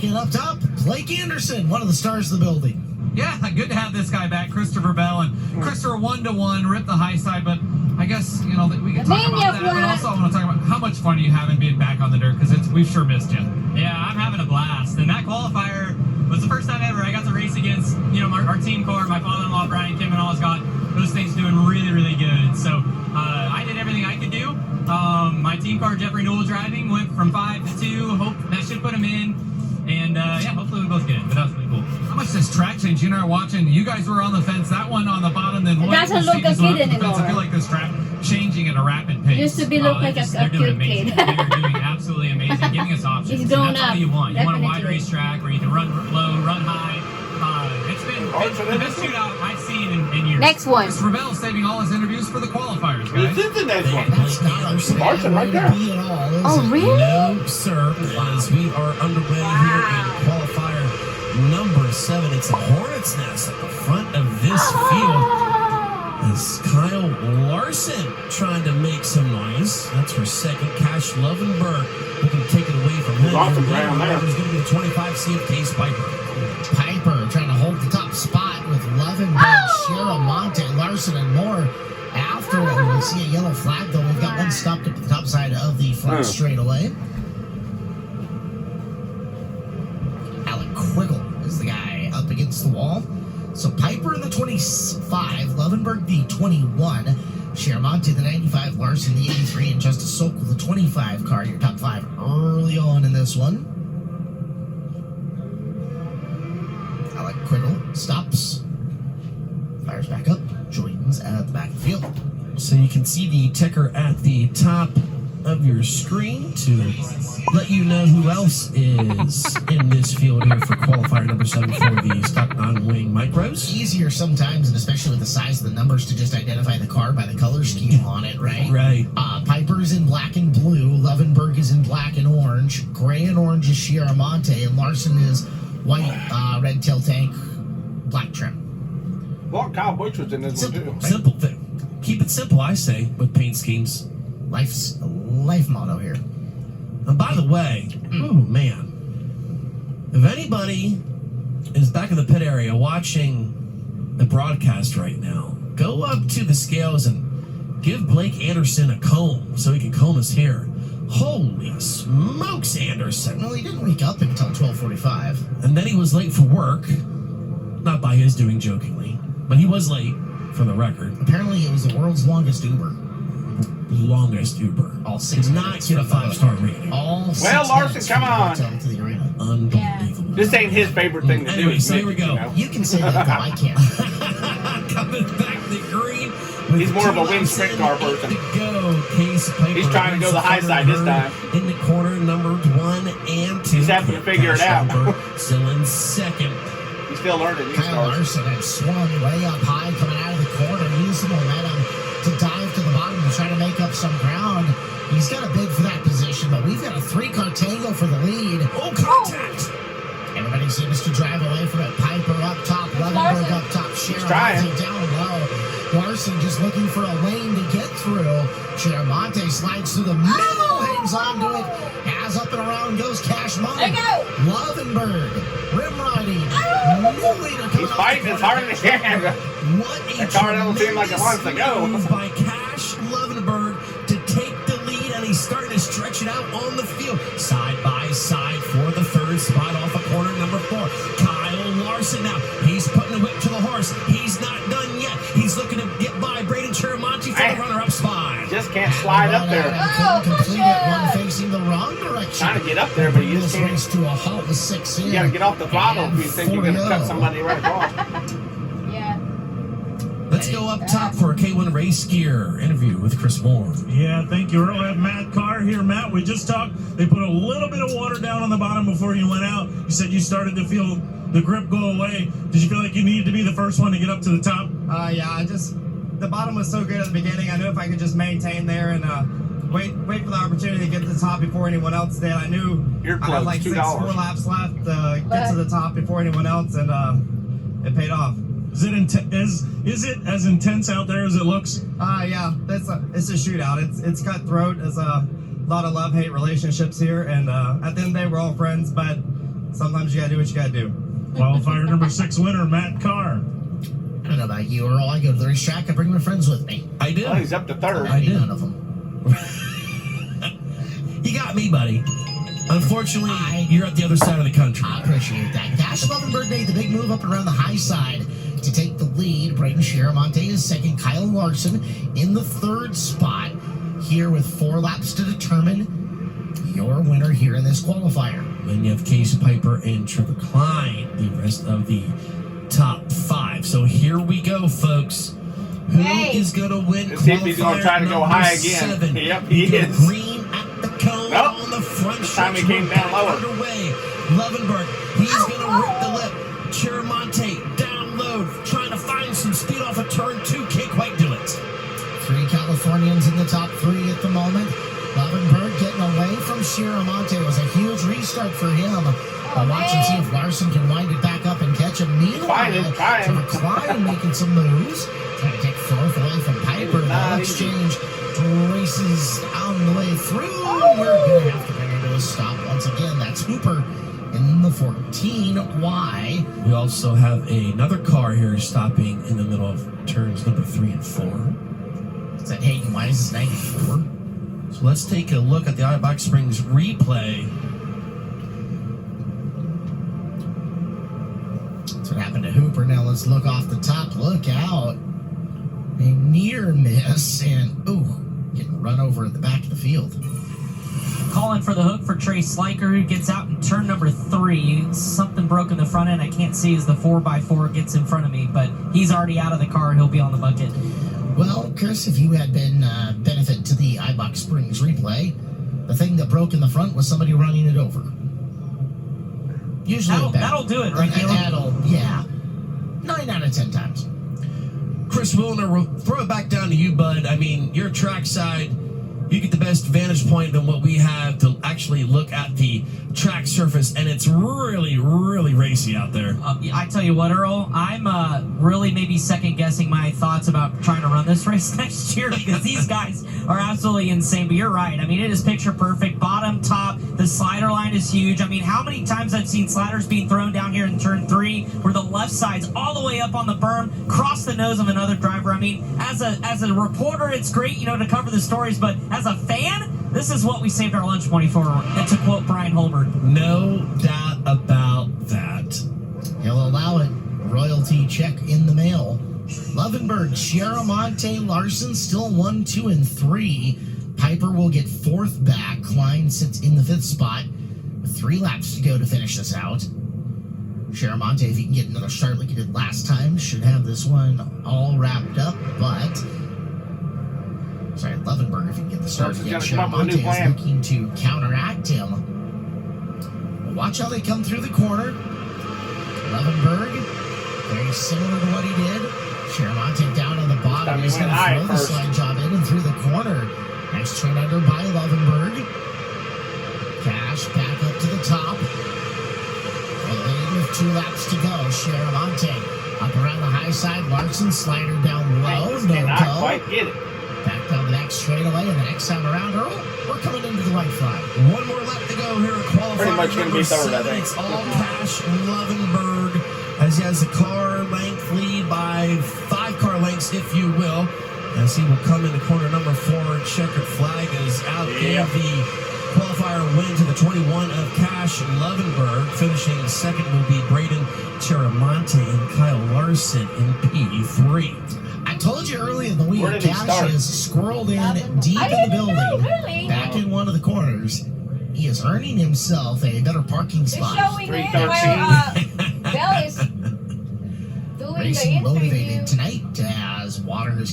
Get up top, Blake Anderson, one of the stars of the building. Yeah, good to have this guy back, Christopher Bell. And Christopher 1-1, ripped the high side, but I guess, we can talk about that. But also I want to talk about how much fun are you having being back on the dirt, because we've sure missed you. Yeah, I'm having a blast. And that qualifier was the first time ever I got to race against, our team car. My father-in-law, Brian Kim, and all has got those things doing really, really good. So I did everything I could do. My team car, Jeffrey Newell driving, went from 5 to 2. Hope that should put him in. And hopefully we both get it. But that was pretty cool. How much does track change? You and I are watching. You guys were on the fence. That one on the bottom. Then it doesn't look a kid anymore. I feel like this track changing at a rapid pace. Used to be look like a cute kid. They're doing absolutely amazing, giving us options. He's grown That's up. all you want. You want a wide Definitely. race track where you can run low, run high. It's been the best shootout I've seen in years. Next one. Christopher Bell saving all his interviews for the qualifiers, guys. This is the next one. That's not Larson right there. Oh, really? No, sir. As we are underway here in qualifier number 7, it's a hornet's nest at the front of this field. As Kyle Larson trying to make some noise. That's for second. Cash Lovenberg looking to take it away from him. Off the ground there. There's going to be the 25 C of Case Piper. Piper trying to hold the top spot with Lovenberg, Shiramonte, Larson, and more. After it, we'll see a yellow flag, though. We've got one stopped up at the top side of the front straightaway. Alec Quiggle is the guy up against the wall. So Piper in the 25, Lovenberg the 21, Shiramonte the 95, Larson the 83, and Justice Sokol the 25 car. Your top 5 early on in this one. Alec Quiggle stops, fires back up, joins at the back of the field. So you can see the ticker at the top of your screen to let you know who else is in this field here for qualifier number 7 for the Stock Non-Wing Micros. Easier sometimes, and especially with the size of the numbers, to just identify the car by the color scheme on it, right? Right. Piper's in black and blue, Lovenberg is in black and orange, gray and orange is Shiramonte, and Larson is white, red tail tank, black trim. Well, Kyle Busch was in this one too. Simple thing. Keep it simple, I say, with paint schemes. Life's a life motto here. And by the way, oh man, if anybody is back in the pit area watching the broadcast right now, go up to the scales and give Blake Anderson a comb so he can comb his hair. Holy smokes, Anderson. Well, he didn't wake up until 12:45. And then he was late for work. Not by his doing, jokingly, but he was late, for the record. Apparently, it was the world's longest Uber. Longest Uber. All 6 Did not get a 5-star rating. All 6 Larson, minutes come from the on. hotel to the arena. Unbelievable. This ain't his favorite thing to do. Anyway, is so here we make it, go. You can say that, though. I can't. Coming back to green. He's more of a wing sprint car person. Go, Case Piper. He's trying to go the high side this time. In the corner, number 1 and 2. He's having to figure it out. Still in second. He's still learning. These Kyle cars. Larson had swung way up high coming out of the corner, used the momentum to dive to the bottom to try to make up some ground. He's got to bid for that position, but we've got a 3-car tango for the lead. Oh, contact! Everybody seems to drive away from it. Piper up top, Lovenberg up top, Shiramonte down low. Larson just looking for a lane to get through. Shiramonte slides through the middle, hangs on to it. As up and around goes Cash Money. Lovenberg, rim riding. New leader coming He's fighting as hard as he can. What a That car doesn't seem like it wants to go. move by Cash Lovenberg to take the lead, and he's starting to stretch it out on the field. Side by side for the 3rd spot off of corner number 4. Kyle Larson now. He's putting the whip to the horse. He's not done yet. He's looking to get by Braden Chiramonte for the runner-up spot. Just can't slide up there. Complete it, one facing the wrong direction. Trying to get up there, but you just can't. Race to a halt with 6 in. You gotta get off the throttle if you think you're gonna cut somebody right off. Yeah. Let's go up top for a K1 Race Gear interview with Chris Moore. Yeah, thank you, Earl. I have Matt Carr here. Matt, we just talked. They put a little bit of water down on the bottom before you went out. You said you started to feel the grip go away. Did you feel like you needed to be the first one to get up to the top? Yeah, the bottom was so good at the beginning. I knew if I could just maintain there and wait for the opportunity to get to the top before anyone else did. I knew You're I had close, like $2. 4 laps left to get to the top before anyone else, and it paid off. Is it as intense out there as it looks? Yeah, it's a shootout. It's cutthroat. There's a lot of love-hate relationships here, and at the end of the day, we're all friends. But sometimes you gotta do what you gotta do. Qualifier number 6 winner, Matt Carr. I don't know about you, Earl. I go to the racetrack. I bring my friends with me. I do. Well, he's up to third. I did. None of them. You got me, buddy. Unfortunately, you're at the other side of the country. I appreciate that. Cash Lovenberg made the big move up and around the high side to take the lead. Braden Shiramonte is second. Kyle Larson in the third spot. Here with 4 laps to determine your winner here in this qualifier. Then you have Case Piper and Trevor Klein, the rest of the top 5. So here we go, folks. Who is going to win Let's see if he's going to try to go high again. 7? Yep, he is. Green at the cone on the front this time he stretch. came down lower. Underway. Lovenberg, he's going to rip the lip. Chiramonte down low, trying to find some speed off of turn 2. Can't quite do it. 3 Californians in the top 3 at the moment. Lovenberg getting away from Shiramonte. It was a huge restart for him. Watch and see if Larson can wind it back up and catch him. Meanwhile, Trevor Klein making some moves. Trying to take 4th away from Piper. That exchange races on the way through. We're going to have to bring her to a stop once again. That's Hooper in the 14Y. We also have another car here stopping in the middle of turns number 3 and 4. Is that Hayden Wise? 94. So let's take a look at the Box Springs replay. That's what happened to Hooper. Now let's look off the top. Look out. A near miss and, getting run over at the back of the field. Calling for the hook for Trey Sliker, who gets out in turn number 3. Something broke in the front end. I can't see as the 4x4 gets in front of me, but he's already out of the car and he'll be on the bucket. Well, Chris, if you had been benefit to the iBox Springs replay, the thing that broke in the front was somebody running it over. Usually that'll do it, right? Yeah. 9 out of 10 times. Chris Wilner, we'll throw it back down to you, bud. I mean, you're trackside. You get the best vantage point than what we have to actually look at the track surface, and it's really, really racy out there. I tell you what, Earl, I'm really maybe second-guessing my thoughts about trying to run this race next year because these guys are absolutely insane. But you're right. I mean, it is picture perfect. Bottom, top, the slider line is huge. I mean, how many times I've seen sliders being thrown down here in turn 3 where the left side's all the way up on the berm, cross the nose of another driver. I mean, as a reporter, it's great, to cover the stories, but as a fan, this is what we saved our lunch money for, and to quote Brian Holbert. No doubt about that. He'll allow it. Royalty check in the mail. Lovenberg, Shiramonte, Larson still 1, 2, and 3. Piper will get 4th back. Klein sits in the 5th spot with 3 laps to go to finish this out. Shiramonte, if he can get another start like he did last time, should have this one all wrapped up, but... Sorry, Lovenberg, if he can get the start again. Shiramonte is looking to counteract him. Watch how they come through the corner. Lovenberg, very similar to what he did. Shiramonte down on the bottom. He's going to throw the slide job in and through the corner. Nice turn under by Lovenberg. Cash back up to the top. With 2 laps to go. Shiramonte up around the high side. Larson slider down low. No Cannot go. quite get it. Back down the next straightaway, and the next time around, Earl, we're coming into the white flag. 1 more lap to go here at qualifier. Pretty much going to be third, I 7. think. It's all Cash Lovenberg as he has a car length lead by 5 car lengths, if you will, as he will come into corner number 4. Checkered flag is out. Gave the qualifier win to the 21 of Cash Lovenberg. Finishing second will be Braden Chiramonte and Kyle Larson in P3. I told you early in the week, Where did he Cash start? is squirreled in deep in the building, back in one of the corners. He is earning himself a better parking spot. Showing it where Bell is doing the Racing interview. motivated tonight as Waters